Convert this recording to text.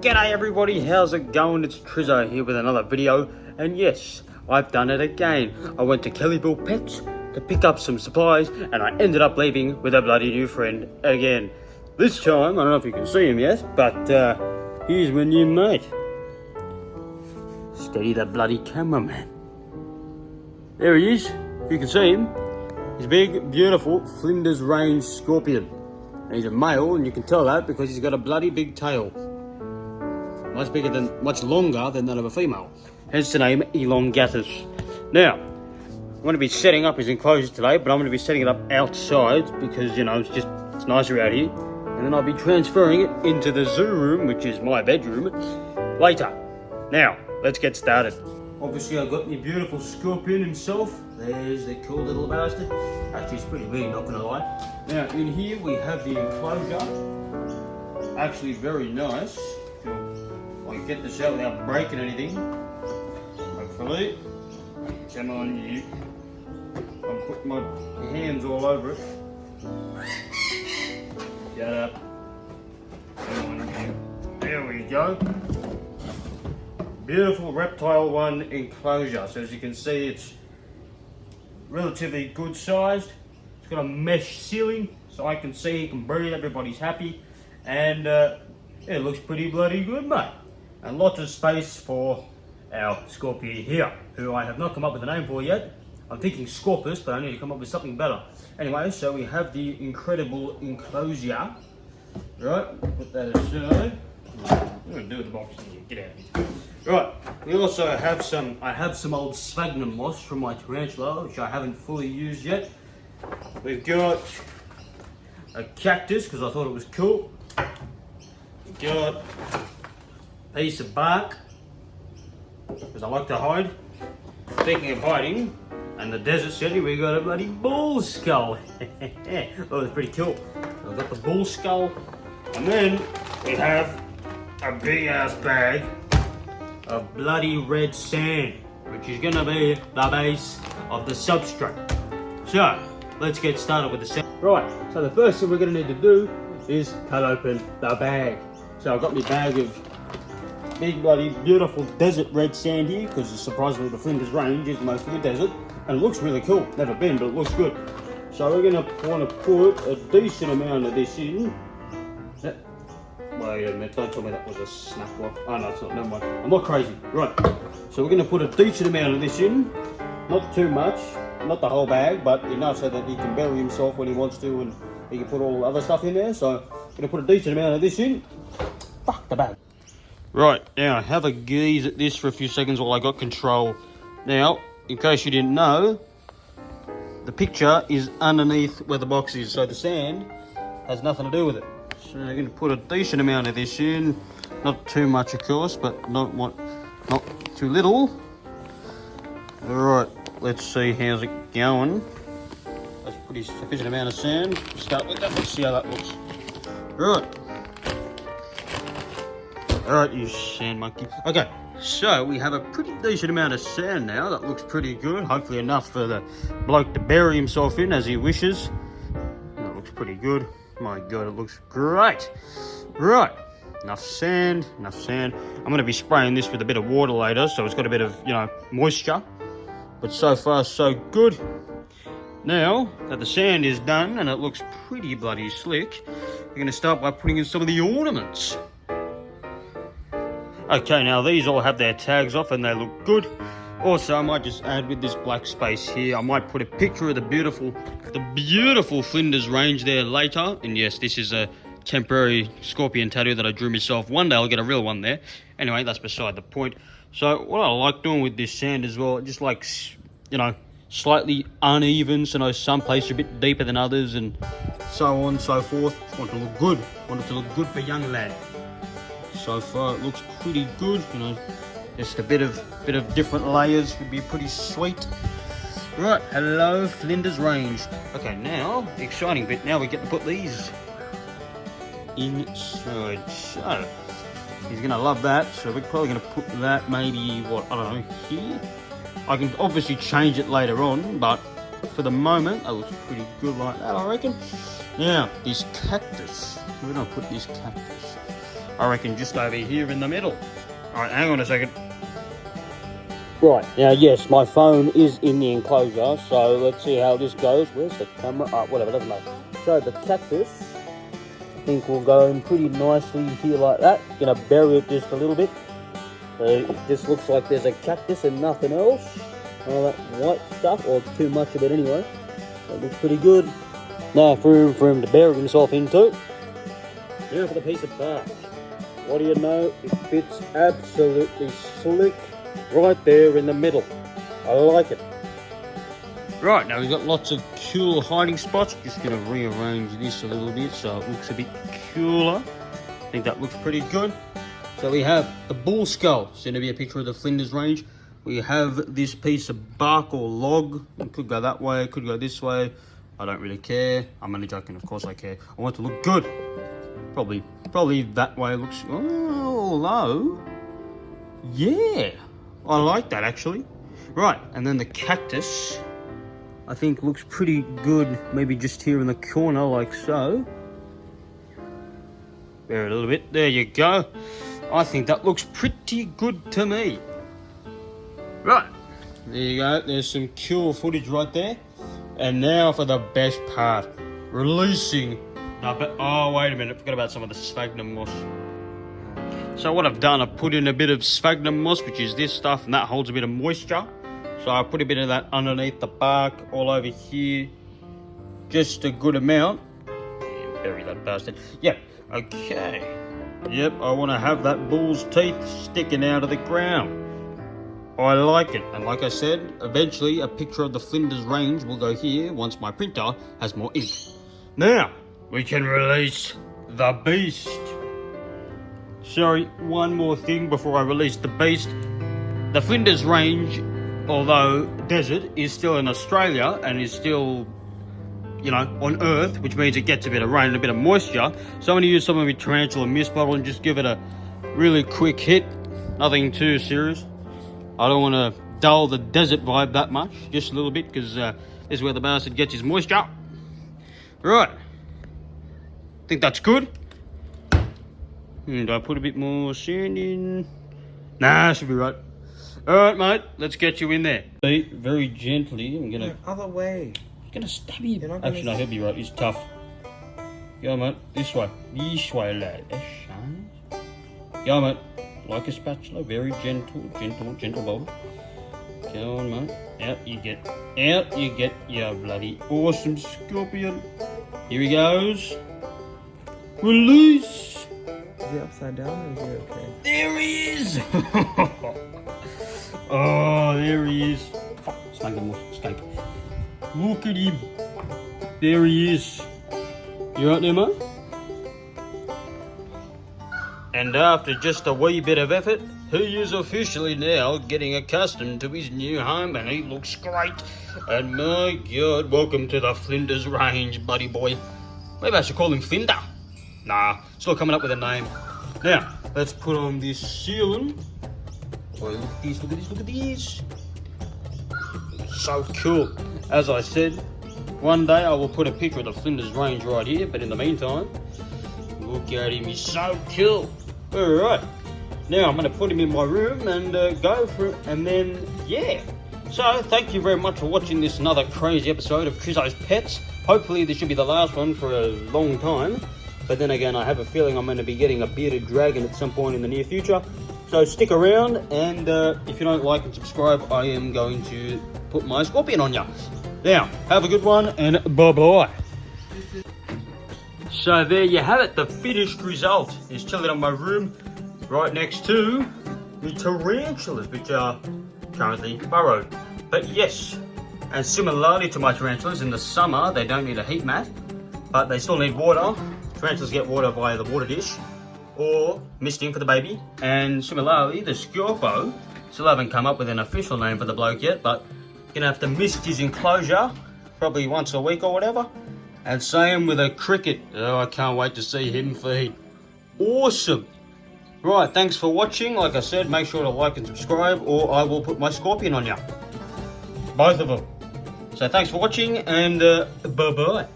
G'day everybody, how's it going? It's Trizzo here with another video, and yes, I've done it again. I went to Kellyville Pets to pick up some supplies, and I ended up leaving with a bloody new friend again. This time, I don't know if you can see him yet, but here's my new mate. Steady the bloody cameraman. There he is, you can see him. He's a big, beautiful Flinders Range scorpion. And he's a male, and you can tell that because he's got a bloody big tail. Much longer than that of a female. Hence the name elongatus. Now, I'm going to be setting up his enclosure today, but I'm going to be setting it up outside because, you know, it's nicer out here. And then I'll be transferring it into the zoo room, which is my bedroom, later. Now, let's get started. Obviously, I've got my beautiful scorpion himself. There's the cool little bastard. Actually, it's pretty big, not going to lie. Now, in here we have the enclosure. Actually, very nice. I can get this out without breaking anything. Hopefully. Come on, you. I'm putting my hands all over it. Get up. Come on. There we go. Beautiful reptile one enclosure. So as you can see, it's relatively good sized. It's got a mesh ceiling, so I can see, you can breathe, everybody's happy. And it looks pretty bloody good, mate. And lots of space for our scorpion here, who I have not come up with a name for yet. I'm thinking Scorpus, but I need to come up with something better. Anyway, so we have the incredible enclosure. Right, put that aside. I'm going to do with the box. Get out of here. Right, we also have I have some old sphagnum moss from my tarantula, which I haven't fully used yet. We've got a cactus, because I thought it was cool. We've got a piece of bark, because I like to hide. Speaking of hiding, and the desert setting, we got a bloody bull skull. That was pretty cool. I've got the bull skull, and then we have a big ass bag of bloody red sand, which is gonna be the base of the substrate. So, let's get started with the sand. Right, so the first thing we're gonna need to do is cut open the bag. So I've got my bag of big bloody beautiful desert red sand here, because surprisingly the Flinders Range is mostly a desert, and it looks really cool. Never been, but it looks good. So we're gonna want to put a decent amount of this in. Wait a minute, don't tell me that was a snap lock. Oh no, it's not, never mind. I'm not crazy. Right, so we're going to put a decent amount of this in. Not too much, not the whole bag, but enough so that he can bury himself when he wants to, and he can put all the other stuff in there. So, I'm going to put a decent amount of this in. Fuck the bag. Right, now, have a gaze at this for a few seconds while I got control. Now, in case you didn't know, the picture is underneath where the box is, so the sand has nothing to do with it. So I'm going to put a decent amount of this in, not too much of course, but not too little. Alright, let's see how's it going. That's a pretty sufficient amount of sand. Start with that, let's see how that looks. Alright, you sand monkey. Okay, so we have a pretty decent amount of sand now. That looks pretty good, hopefully enough for the bloke to bury himself in as he wishes. That looks pretty good. My God, it looks great. Right, enough sand. I'm going to be spraying this with a bit of water later, so it's got a bit of, you know, moisture. But so far, so good. Now that the sand is done and it looks pretty bloody slick, we're going to start by putting in some of the ornaments. Okay, now these all have their tags off and they look good. Also, I might just add with this black space here, I might put a picture of the beautiful Flinders Range there later. And yes, this is a temporary scorpion tattoo that I drew myself. One day I'll get a real one there. Anyway, that's beside the point. So what I like doing with this sand as well, just like, you know, slightly uneven. So, you know, some places are a bit deeper than others and so on and so forth. Want it to look good. Want it to look good for young lad. So far it looks pretty good, you know. Just a bit of different layers would be pretty sweet. Right, hello Flinders Range. Okay, now the exciting bit. Now we get to put these inside. So he's gonna love that. So we're probably gonna put that maybe I don't know, here. I can obviously change it later on, but for the moment that looks pretty good like that, I reckon. Now this cactus. Where do I put this cactus? I reckon just over here in the middle. Alright, hang on a second. Right, now yes, my phone is in the enclosure, so let's see how this goes. Where's the camera? Oh, whatever, doesn't matter. So the cactus, I think will go in pretty nicely here like that. Gonna bury it just a little bit. So it just looks like there's a cactus and nothing else. All that white stuff, or too much of it anyway. That looks pretty good. Now for him to bury himself into. Now for the piece of bark. What do you know? It fits absolutely slick right there in the middle. I like it. Right, now we've got lots of cool hiding spots. Just going to rearrange this a little bit so it looks a bit cooler. I think that looks pretty good. So we have the bull skull. It's going to be a picture of the Flinders Range. We have this piece of bark or log. It could go that way, it could go this way. I don't really care. I'm only joking, of course I care. I want it to look good. Probably that way looks, although, yeah, I like that actually. Right, and then the cactus, I think looks pretty good, maybe just here in the corner like so. There a little bit, there you go. I think that looks pretty good to me. Right, there you go, there's some cool footage right there. And now for the best part, releasing oh, wait a minute, forgot about some of the sphagnum moss. So what I've done, I've put in a bit of sphagnum moss, which is this stuff, and that holds a bit of moisture. So I put a bit of that underneath the bark, all over here. Just a good amount. Yeah, bury that bastard. Yep, okay. Yep, I want to have that bull's teeth sticking out of the ground. I like it, and like I said, eventually a picture of the Flinders Range will go here once my printer has more ink. Now, we can release the beast. Sorry, one more thing before I release the beast. The Flinders Range, although desert, is still in Australia and is still, you know, on Earth, which means it gets a bit of rain and a bit of moisture. So I'm going to use some of my tarantula mist bottle and just give it a really quick hit. Nothing too serious. I don't want to dull the desert vibe that much, just a little bit, because this is where the bastard gets his moisture. Right. Think that's good. Do I put a bit more sand in? Nah, should be right. Alright, mate, let's get you in there. Very gently, I'm gonna... Other way. I'm gonna stab you. Actually, no, he'll be right, he's tough. Go, mate, this way. This way, lad. Go, mate. Like a spatula, very gentle bowl. Go on, mate. Out you get, you bloody awesome scorpion. Here he goes. Release. Is he upside down or is he okay? There he is. Oh, there he is. Snag him, escape. Look at him. There he is. You right there, mate? And after just a wee bit of effort, he is officially now getting accustomed to his new home, and he looks great. And my God, welcome to the Flinders Range, buddy boy. Maybe I should call him Flinder. Nah, still coming up with a name. Now, let's put on this ceiling. Oh, look at this, look at this, look at this. So cool. As I said, one day I will put a picture of the Flinders Range right here, but in the meantime, look at him, he's so cool. Alright, now I'm going to put him in my room and go for it, and then, yeah. So, thank you very much for watching this another crazy episode of TRYZO'S Pets. Hopefully this should be the last one for a long time. But then again, I have a feeling I'm going to be getting a bearded dragon at some point in the near future. So stick around, and if you don't like and subscribe, I am going to put my scorpion on ya. Now, have a good one, and bye-bye. So there you have it, the finished result. It's chilling in my room right next to the tarantulas, which are currently burrowed. But yes, and similarly to my tarantulas, in the summer they don't need a heat mat, but they still need water. Tarantulas get water via the water dish or misting for the baby. And similarly, the Scorpo, still haven't come up with an official name for the bloke yet, but gonna have to mist his enclosure probably once a week or whatever. And same with a cricket. Oh, I can't wait to see him feed. Awesome. Right, thanks for watching. Like I said, make sure to like and subscribe, or I will put my scorpion on you. Both of them. So thanks for watching, and bye-bye.